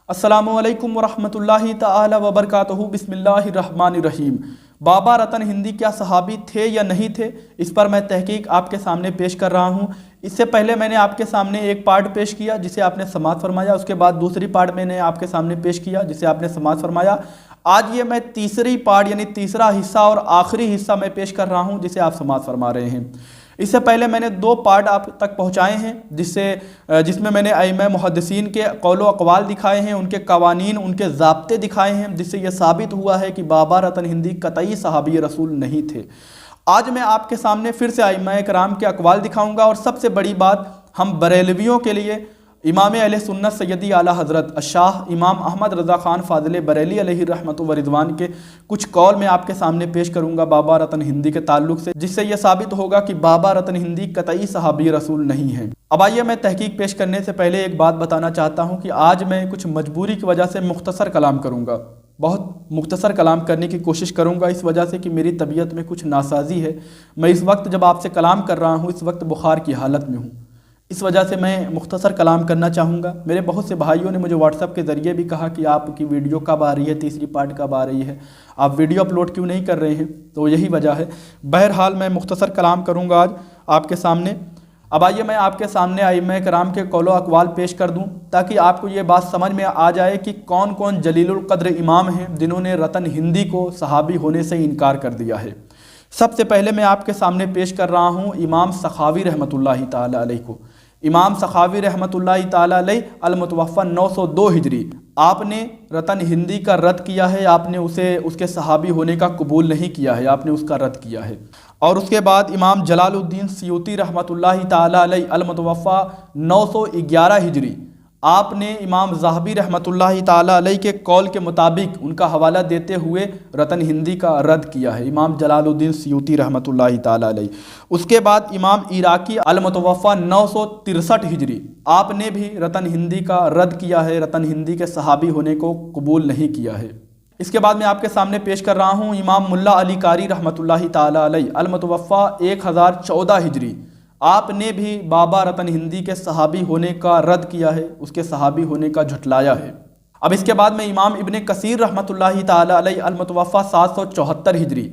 अस्सलामु अलैकुम वरहमतुल्लाहि ताला वबरकातुहू। बिस्मिल्लाहिर्रहमानिर्रहीम। बाबा रतन हिंदी क्या सहाबी थे या नहीं थे, इस पर मैं तहकीक आपके सामने पेश कर रहा हूँ। इससे पहले मैंने आपके सामने एक पार्ट पेश किया जिसे आपने समाअत फरमाया, उसके बाद दूसरी पार्ट मैंने आपके सामने पेश किया जिसे आपने समाअत फरमाया। आज ये मैं तीसरी पार्ट यानी तीसरा हिस्सा और आखिरी हिस्सा मैं पेश कर रहा हूँ जिसे आप समाअत फरमा रहे हैं। इससे पहले मैंने दो पार्ट आप तक पहुँचाए हैं जिसमें मैंने अइम्मा मुहद्दिसीन के कौलो अक़वाल दिखाए हैं, उनके कवानीन, उनके ज़ाब्ते दिखाए हैं, जिससे यह साबित हुआ है कि बाबा रतन हिंदी कतई सहाबी रसूल नहीं थे। आज मैं आपके सामने फिर से अइम्मा कराम के अक़वाल दिखाऊंगा और सबसे बड़ी बात, हम बरेलवियों के लिए इमाम अहले सुन्नत सैयदी आला हज़रत शाह इमाम अहमद रज़ा ख़ान फ़ाज़िल बरेली अलैहि रहमतु व रिज़वान के कुछ कौल मैं आपके सामने पेश करूंगा बाबा रतन हिंदी के ताल्लुक़ से, जिससे यह साबित होगा कि बाबा रतन हिंदी कतई सहाबी रसूल नहीं है। अब आइए, मैं तहकीक पेश करने से पहले एक बात बताना चाहता हूँ कि आज मैं कुछ मजबूरी की वजह से मुख्तसर कलाम करूँगा, बहुत मुख्तसर कलाम करने की कोशिश करूँगा, इस वजह से कि मेरी तबीयत में कुछ नासाजी है। मैं इस वक्त जब आपसे कलाम कर रहा हूँ इस वक्त बुखार की हालत में हूँ, इस वजह से मैं मुख्तसर कलाम करना चाहूँगा। मेरे बहुत से भाइयों ने मुझे व्हाट्सएप के ज़रिए भी कहा कि आपकी वीडियो कब आ रही है, तीसरी पार्ट कब आ रही है, आप वीडियो अपलोड क्यों नहीं कर रहे हैं, तो यही वजह है। बहरहाल मैं मुख्तसर कलाम करूँगा आज आपके सामने। अब आइए, मैं आपके सामने अइम्मा कराम के कौलो अक़वाल पेश कर दूँ ताकि आपको ये बात समझ में आ जाए कि कौन कौन जलीलुल क़द्र इमाम हैं जिन्होंने रतन हिंदी को सहाबी होने से इनकार कर दिया है। सबसे पहले मैं आपके सामने पेश कर रहा हूँ इमाम सखावी रहमतुल्लाहि ताला अलैह को। इमाम सखावी रहमतुल्लाहि ताला अलैह अल-मुतवफ़्फ़ा 902 हिजरी। आपने रतन हिंदी का रद्द किया है, आपने उसके सहाबी होने का कबूल नहीं किया है, आपने उसका रद्द किया है। और उसके बाद इमाम जलालुद्दीन सयूती रहमतुल्लाहि ताला अलैह अल-मुतवफ़्फ़ा 911 हिजरी। आपने इमाम ज़ाहबी रहमतुल्लाहि ताला अलैह के कौल के मुताबिक उनका हवाला देते हुए रतन हिंदी का रद्द किया है, इमाम जलालुद्दीन सयूती रहमतुल्लाहि ताला अलैह। उसके बाद इमाम इराकी अल-मुतवफ़्फ़ा 963 हिजरी। आपने भी रतन हिंदी का रद्द किया है, रतन हिंदी के सहाबी होने को कबूल नहीं किया है। इसके बाद मैं आपके सामने पेश कर रहा हूँ इमाम मुल्ला अली कारी रहमतुल्लाहि ताला अलैह अल-मुतवफ़्फ़ा 1014 हिजरी। आपने भी बाबा रतन हिंदी के सहाबी होने का रद्द किया है, उसके सहाबी होने का झुटलाया है। अब इसके बाद मैं इमाम इब्ने कसीर रहमतुल्लाहि ताला अलैह अल-मुतवफ़्फ़ा 774 हिजरी,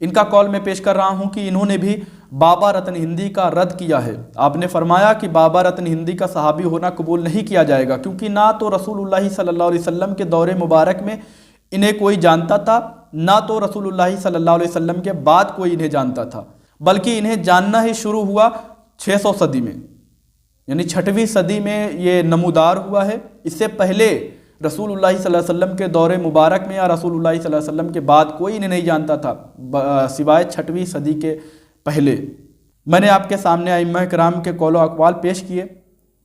इनका कौल मैं पेश कर रहा हूँ कि इन्होंने भी बाबा रतन हिंदी का रद्द किया है। आपने फरमाया कि बाबा रतन हिंदी का सहाबी होना कबूल नहीं किया जाएगा क्योंकि ना तो रसूलुल्लाह सल्लल्लाहु अलैहि वसल्लम के दौरे मुबारक में इन्हें कोई जानता था, ना तो रसूलुल्लाह सल्लल्लाहु अलैहि वसल्लम के बाद कोई इन्हें जानता था, बल्कि इन्हें जानना ही शुरू हुआ 600 सदी में, यानी 6वीं सदी में ये नमूदार हुआ है। इससे पहले रसूलुल्लाह सल्लल्लाहु अलैहि वसल्लम के दौरे मुबारक में या रसूलुल्लाह सल्लल्लाहु अलैहि वसल्लम के बाद कोई इन्हें नहीं जानता था सिवाय 6वीं सदी के पहले। मैंने आपके सामने अइम्मा कराम के कौलो अक़वाल पेश किए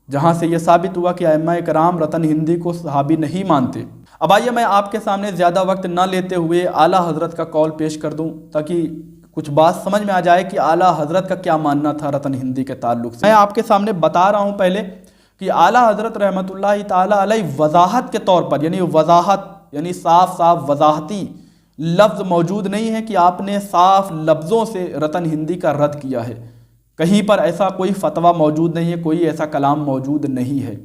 जहाँ से यह साबित हुआ कि अइम्मा कराम रतन हिंदी को सहाबी नहीं मानते। अब आइए, मैं आपके सामने ज़्यादा वक्त ना लेते हुए आला हज़रत का कौल पेश कर दूँ ताकि कुछ बात समझ में आ जाए कि आला हज़रत का क्या मानना था रतन हिंदी के ताल्लुक़ से। मैं आपके सामने बता रहा हूँ पहले कि आला हज़रत रहमतुल्लाहि ताला अलैह वज़ाहत के तौर पर, यानी वज़ाहत यानी साफ साफ वज़ाहती लफ्ज़ मौजूद नहीं है कि आपने साफ लफ्ज़ों से रतन हिंदी का रद्द किया है। कहीं पर ऐसा कोई फतवा मौजूद नहीं है, कोई ऐसा कलाम मौजूद नहीं है।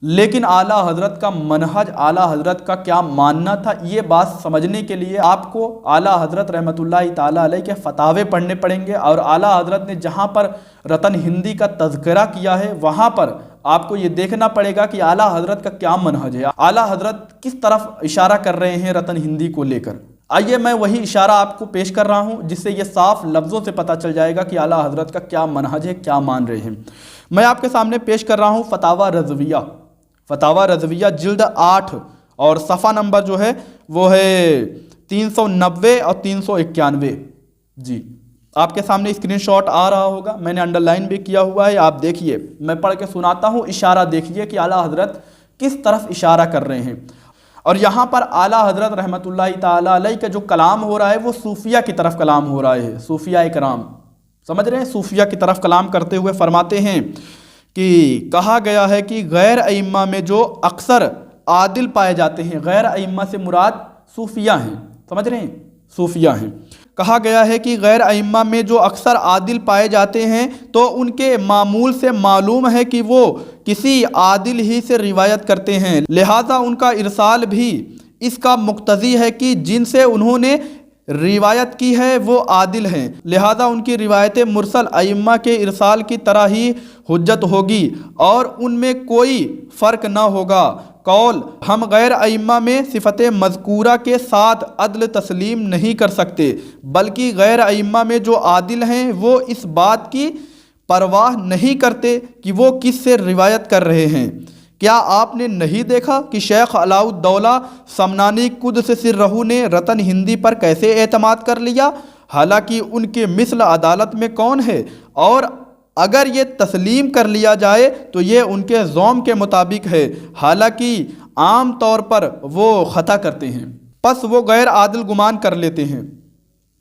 लेकिन आला हज़रत का मनहज, आला हज़रत का क्या मानना था, ये बात समझने के लिए आपको आला हज़रत रहमतुल्लाहि ताला अलैह के फतावे पढ़ने पड़ेंगे। और आला हज़रत ने जहाँ पर रतन हिंदी का तज़किरा किया है वहाँ पर आपको ये देखना पड़ेगा कि आला हज़रत का क्या मनहज है, आला हज़रत किस तरफ इशारा कर रहे हैं रतन हिंदी को लेकर। आइए, मैं वही इशारा आपको पेश कर रहा हूँ जिससे ये साफ लफ्ज़ों से पता चल जाएगा कि आला हज़रत का क्या मनहज है, क्या मान रहे हैं। मैं आपके सामने पेश कर रहा हूँ फतावा रज़विया। फतावा रज़विया जिल्द 8 और सफ़ा नंबर जो है वो है 390 और 391। जी, आपके सामने स्क्रीनशॉट आ रहा होगा, मैंने अंडरलाइन भी किया हुआ है, आप देखिए। मैं पढ़ के सुनाता हूँ, इशारा देखिए कि आला हज़रत किस तरफ इशारा कर रहे हैं। और यहाँ पर आला हज़रत रहमतुल्लाहि ताला अलैह का जो कलाम हो रहा है वो सूफिया की तरफ कलाम हो रहा है, सूफिया कराम, समझ रहे हैं, सूफिया की तरफ कलाम करते हुए फरमाते हैं कि कहा गया है कि गैर अइम्मा में जो अक्सर आदिल पाए जाते हैं, गैर अइम्मा से मुराद सूफिया हैं, समझ रहे हैं, सूफिया हैं। کہا گیا ہے کہ غیر ائمہ میں جو اکثر عادل پائے جاتے ہیں تو ان کے معمول سے معلوم ہے کہ وہ کسی عادل ہی سے روایت کرتے ہیں، لہذا ان کا ارسال بھی اس کا مقتضی ہے کہ جن سے انہوں نے روایت کی ہے وہ عادل ہیں، لہذا ان کی روایت مرسل ائمہ کے ارسال کی طرح ہی حجت ہوگی اور ان میں کوئی فرق نہ ہوگا۔ قول ہم غیر ائمہ میں صفت مذکورہ کے ساتھ عدل تسلیم نہیں کر سکتے، بلکہ غیر ائمہ میں جو عادل ہیں وہ اس بات کی پرواہ نہیں کرتے کہ وہ کس سے روایت کر رہے ہیں۔ کیا آپ نے نہیں دیکھا کہ شیخ علاء الدولہ سمنانی قدس سرہ نے رتن ہندی پر کیسے اعتماد کر لیا، حالانکہ ان کے مثل عدالت میں کون ہے، اور اگر یہ تسلیم کر لیا جائے تو یہ ان کے ذوم کے مطابق ہے، حالانکہ عام طور پر وہ خطا کرتے ہیں، پس وہ غیر عادل گمان کر لیتے ہیں۔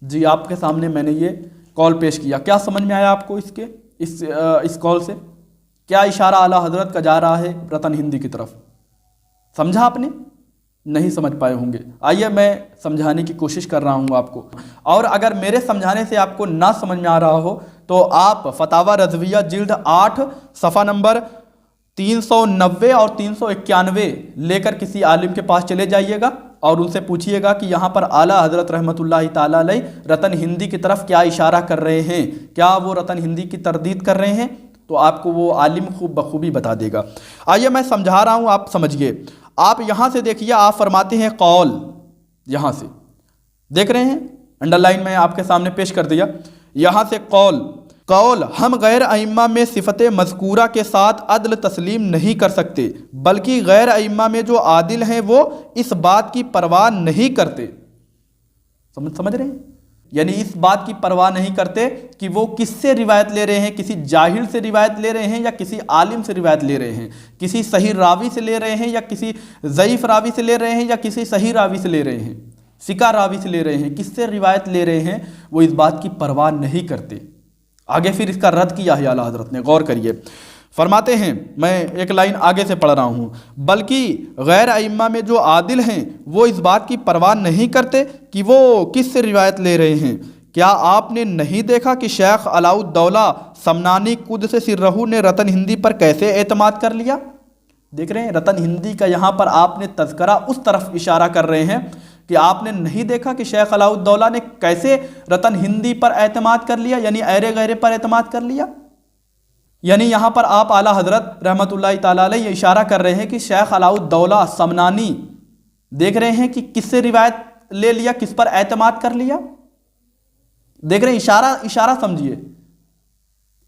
جی آپ کے سامنے میں نے یہ قول پیش کیا، کیا سمجھ میں آیا آپ کو اس قول سے؟ کیا اشارہ اعلیٰ حضرت کا جا رہا ہے رتن ہندی کی طرف؟ سمجھا آپ نے؟ نہیں سمجھ پائے ہوں گے، آئیے میں سمجھانے کی کوشش کر رہا ہوں آپ کو، اور اگر میرے سمجھانے سے آپ کو نہ سمجھ میں آ رہا ہو تو آپ فتاوی رضویہ جلد 8 صفحہ نمبر 390 اور 391 لے کر کسی عالم کے پاس چلے جائیے گا اور ان سے پوچھیے گا کہ یہاں پر اعلیٰ حضرت رحمۃ اللہ تعالیٰ علیہ رتن ہندی کی طرف کیا اشارہ کر رہے ہیں، کیا وہ رتن ہندی کی تردید کر رہے ہیں، تو آپ کو وہ عالم خوب بخوبی بتا دے گا۔ آئیے میں سمجھا رہا ہوں، آپ سمجھیے۔ آپ یہاں سے دیکھیے، آپ فرماتے ہیں قول، یہاں سے دیکھ رہے ہیں، انڈر لائن میں آپ کے سامنے پیش کر دیا، یہاں سے قول ہم غیر ائمہ میں صفت مذکورہ کے ساتھ عدل تسلیم نہیں کر سکتے، بلکہ غیر ائمہ میں جو عادل ہیں وہ اس بات کی پرواہ نہیں کرتے۔ سمجھ رہے ہیں؟ یعنی اس بات کی پرواہ نہیں کرتے کہ وہ کس سے روایت لے رہے ہیں، کسی جاہل سے روایت لے رہے ہیں یا کسی عالم سے روایت لے رہے ہیں، کسی صحیح راوی سے لے رہے ہیں یا کسی ضعیف راوی سے لے رہے ہیں یا کسی صحیح راوی سے لے رہے ہیں، ثقہ راوی سے لے رہے ہیں، کس سے روایت لے رہے ہیں، وہ اس بات کی پرواہ نہیں کرتے۔ آگے پھر اس کا رد کیا ہے اعلیٰ حضرت نے، غور کریے، فرماتے ہیں، میں ایک لائن آگے سے پڑھ رہا ہوں، بلکہ غیر ائمہ میں جو عادل ہیں وہ اس بات کی پرواہ نہیں کرتے کہ وہ کس سے روایت لے رہے ہیں۔ کیا آپ نے نہیں دیکھا کہ شیخ علاء الدولہ سمنانی قدس سرہ نے رتن ہندی پر کیسے اعتماد کر لیا؟ دیکھ رہے ہیں، رتن ہندی کا یہاں پر آپ نے تذکرہ اس طرف اشارہ کر رہے ہیں کہ آپ نے نہیں دیکھا کہ شیخ علاء الدولہ نے کیسے رتن ہندی پر اعتماد کر لیا، یعنی ایرے غیرے پر اعتماد کر لیا۔ یعنی یہاں پر آپ اعلیٰ حضرت رحمۃ اللہ تعالیٰ علیہ یہ اشارہ کر رہے ہیں کہ شیخ علاء الدولہ سمنانی دیکھ رہے ہیں کہ کس سے روایت لے لیا، کس پر اعتماد کر لیا۔ دیکھ رہے ہیں، اشارہ سمجھیے،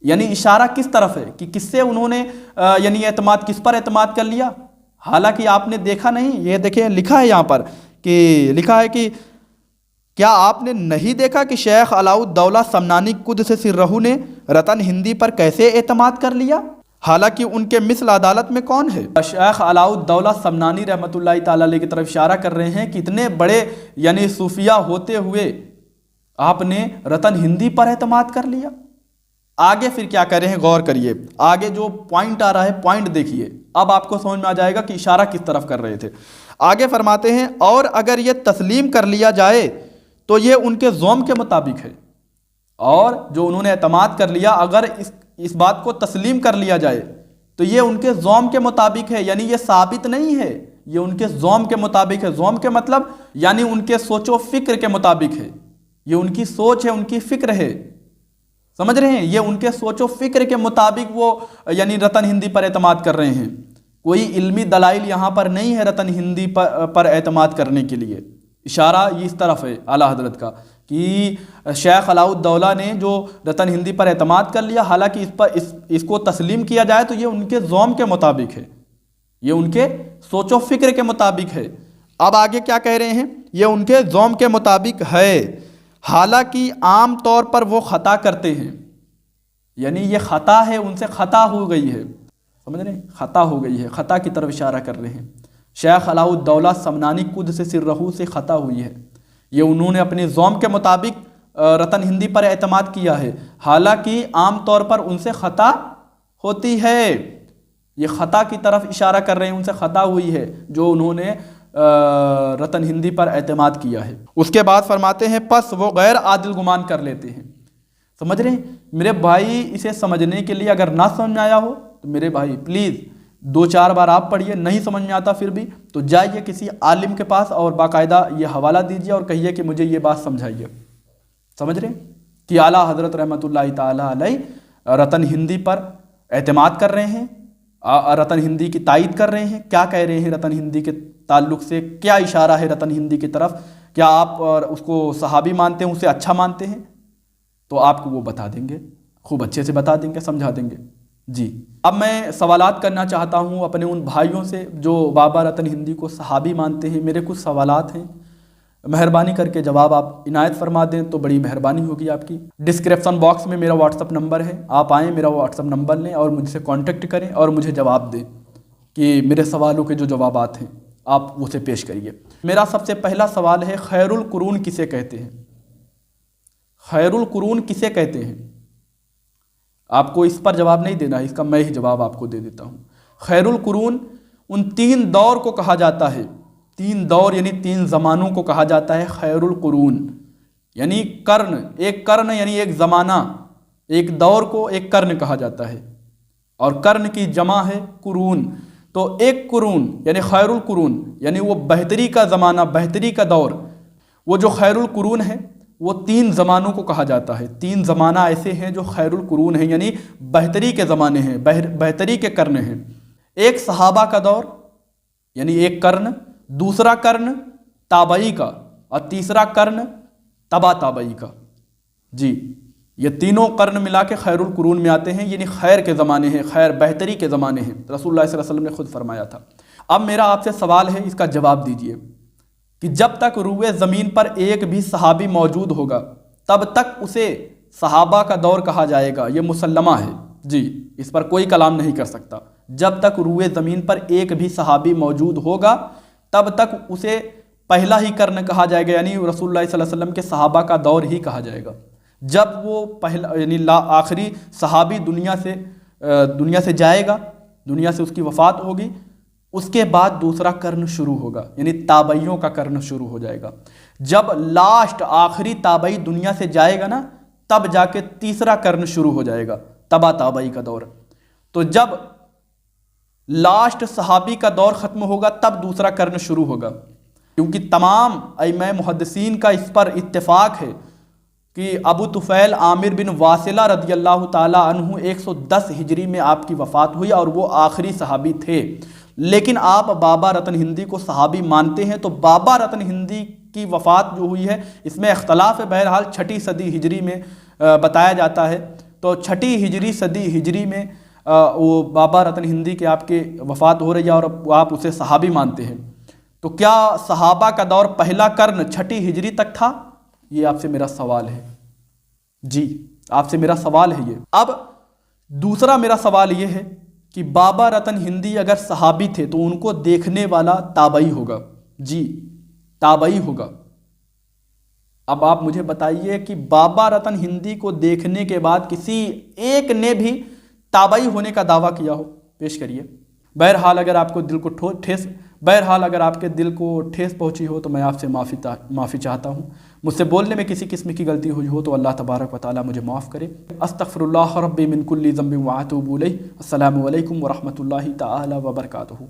یعنی اشارہ کس طرف ہے کہ کس سے انہوں نے یعنی اعتماد، کس پر اعتماد کر لیا، حالانکہ آپ نے دیکھا نہیں۔ یہ دیکھیں لکھا ہے یہاں پر کہ لکھا ہے کہ کیا آپ نے نہیں دیکھا کہ شیخ علاء الدولہ سمنانی قدس سرہ نے رتن ہندی پر کیسے اعتماد کر لیا، حالانکہ ان کے مثل عدالت میں کون ہے؟ شیخ علاء الدولہ سمنانی رحمۃ اللہ تعالیٰ علیہ کی طرف اشارہ کر رہے ہیں کہ اتنے بڑے یعنی صوفیہ ہوتے ہوئے آپ نے رتن ہندی پر اعتماد کر لیا۔ آگے پھر کیا کر رہے ہیں، غور کریے، آگے جو پوائنٹ آ رہا ہے پوائنٹ دیکھیے، اب آپ کو سمجھ میں آ جائے گا کہ اشارہ کس طرف کر رہے تھے۔ آگے فرماتے ہیں، اور اگر یہ تسلیم کر لیا جائے تو یہ ان کے ذوم کے مطابق ہے، اور جو انہوں نے اعتماد کر لیا اگر اس بات کو تسلیم کر لیا جائے تو یہ ان کے ذوم کے مطابق ہے، یعنی یہ ثابت نہیں ہے، یہ ان کے ذوم کے مطابق ہے۔ ذوم کے مطلب یعنی ان کے سوچ و فکر کے مطابق ہے، یہ ان کی سوچ ہے، ان کی فکر ہے، سمجھ رہے ہیں، یہ ان کے سوچ و فکر کے مطابق وہ یعنی رتن ہندی پر اعتماد کر رہے ہیں۔ کوئی علمی دلائل یہاں پر نہیں ہے رتن ہندی پر اعتماد کرنے کے لیے۔ اشارہ یہ اس طرف ہے اعلیٰ حضرت کا کہ شیخ علاء الدولہ نے جو رتن ہندی پر اعتماد کر لیا، حالانکہ اس کو تسلیم کیا جائے تو یہ ان کے ذوم کے مطابق ہے، یہ ان کے سوچ و فکر کے مطابق ہے۔ اب آگے کیا کہہ رہے ہیں، یہ ان کے ذوم کے مطابق ہے، حالانکہ عام طور پر وہ خطا کرتے ہیں، یعنی یہ خطا ہے، ان سے خطا ہو گئی ہے، سمجھ رہے ہیں، خطا ہو گئی ہے، خطا کی طرف اشارہ کر رہے ہیں۔ شیخ علاء الدولہ سمنانی قدس سرہ سے خطا ہوئی ہے، یہ انہوں نے اپنے ذوم کے مطابق رتن ہندی پر اعتماد کیا ہے، حالانکہ عام طور پر ان سے خطا ہوتی ہے، یہ خطا کی طرف اشارہ کر رہے ہیں، ان سے خطا ہوئی ہے جو انہوں نے रतन हिंदी पर एतमाद किया है। उसके बाद फरमाते हैं पस वो गैर आदिल गुमान कर लेते हैं। समझ रहे हैं मेरे भाई, इसे समझने के लिए अगर ना समझ में आया हो तो मेरे भाई प्लीज़ 2-4 बार आप पढ़िए, नहीं समझ में आता फिर भी तो जाइए किसी आलिम के पास और बाकायदा ये हवाला दीजिए और कहिए कि मुझे ये बात समझाइए। समझ रहे हैं कि आला हज़रत रहमतुल्लाहि ताला अलैह रतन हिंदी पर एतमाद कर रहे हैं, रतन हिंदी की तायीद कर रहे हैं। क्या कह रहे हैं रतन हिंदी के ताल्लुक़ से, क्या इशारा है रतन हिंदी की तरफ? क्या आप उसको सहाबी मानते हैं, उसे अच्छा मानते हैं? तो आपको वो बता देंगे, खूब अच्छे से बता देंगे, समझा देंगे जी। अब मैं सवालात करना चाहता हूँ अपने उन भाइयों से जो बाबा रतन हिंदी को सहाबी मानते हैं। मेरे कुछ सवालात हैं, मेहरबानी करके जवाब आप इनायत फरमा दें तो बड़ी मेहरबानी होगी आपकी। डिस्क्रिप्शन बॉक्स में मेरा व्हाट्सअप नंबर है, आप आएँ, मेरा व्हाट्सअप नंबर लें और मुझसे कांटेक्ट करें और मुझे जवाब दें कि मेरे सवालों के जो जवाबात हैं आप उसे पेश करिए। मेरा सबसे पहला सवाल है, खैरुल कुरून किसे कहते हैं? खैरुल कुरून किसे कहते हैं? आपको इस पर जवाब नहीं देना है, इसका मैं ही जवाब आपको दे देता हूँ। खैरुल कुरून उन 3 दौर को कहा जाता है, 3 दौर यानी 3 ज़मानों को कहा जाता है खैरुल कुरून, यानी कर्न, एक कर्न यानी एक ज़माना, एक दौर को एक कर्न कहा जाता है और कर्न की जमा है कुरून। तो एक कुरून यानी खैरुल कुरून यानी वो बेहतरी का ज़माना, बेहतरी का दौर। वो जो खैरुल कुरून है वो 3 ज़मानों को कहा जाता है। 3 ज़माना ऐसे हैं जो खैरुल कुरून हैं, यानी बेहतरी के ज़माने हैं, बेहतरी के कर्न हैं। एक सहाबा का दौर यानी एक कर्न, दूसरा कर्न ताबई का और तीसरा कर्न तबा ताबई का। जी, ये तीनों कर्न मिला के खैरुल कुरून में आते हैं, यानी खैर के ज़माने हैं, खैर बेहतरी के ज़माने हैं। रसूलुल्लाह सल्लल्लाहु अलैहि वसल्लम ने खुद फरमाया था। अब मेरा आपसे सवाल है, इसका जवाब दीजिए कि जब तक रूए ज़मीन पर एक भी सहाबी मौजूद होगा तब तक उसे सहाबा का दौर कहा जाएगा। ये मुसल्लमा है जी, इस पर कोई कलाम नहीं कर सकता। जब तक रूए ज़मीन पर एक भी सहाबी मौजूद होगा तब तक उसे पहला ही कर्न कहा जाएगा, यानी रसूलुल्लाह सल्लल्लाहु अलैहि वसल्लम के सहाबा का दौर ही कहा जाएगा। जब वो पहला यानी आखिरी सहाबी दुनिया से जाएगा, दुनिया से उसकी वफ़ात होगी, उसके बाद दूसरा कर्न शुरू होगा, यानी ताबइयों का कर्न शुरू हो जाएगा। जब लास्ट आखिरी ताबई दुनिया से जाएगा ना, तब जाके तीसरा कर्न शुरू हो जाएगा, तबा ताबई का दौर। तो जब लास्ट सहाबी का दौर ख़त्म होगा तब दूसरा कर्न शुरू होगा, क्योंकि तमाम अइम्मा मुहद्दिसीन का इस पर इत्तेफाक है कि अबू तुफ़ैल आमिर बिन वासिला रदियल्लाहु ताला अन्हु 110 हिजरी में आपकी वफ़ात हुई और वो आखिरी सहाबी थे। लेकिन आप बाबा रतन हिंदी को सहाबी मानते हैं, तो बाबा रतन हिंदी की वफ़ात जो हुई है इसमें इख्तलाफ है। बहरहाल 6ठी सदी हिजरी में बताया जाता है। तो 6ठी सदी हिजरी में वो बाबा रतन हिंदी के आपके वफ़ात हो रही है और आप उसे सहाबी मानते हैं। तो क्या सहाबा का दौर पहला कर्न 6ठी हिजरी तक था? ये आपसे मेरा सवाल है जी, आपसे मेरा सवाल है ये। अब दूसरा मेरा सवाल ये है कि बाबा रतन हिंदी अगर सहाबी थे तो उनको देखने वाला ताबई होगा। जी, ताबई होगा। अब आप मुझे बताइए कि बाबा रतन हिंदी को देखने के बाद किसी एक ने भी ताबई होने का दावा किया हो, पेश करिए। बहरहाल अगर आपको दिल को अगर आपके दिल को ठेस पहुंची हो तो मैं आपसे माफ़ी चाहता हूँ। मुझसे बोलने में किसी किस्म की गलती हुई हो तो अल्लाह तबारक व तआला मुझे माफ़ करे। अस्तग़फिरुल्लाह रब्बी मिन कुल्ली ज़ंबिन व अतूबु इलैह। अस्सलामु अलैकुम व रहमतुल्लाहि तआला व बरकातुहू।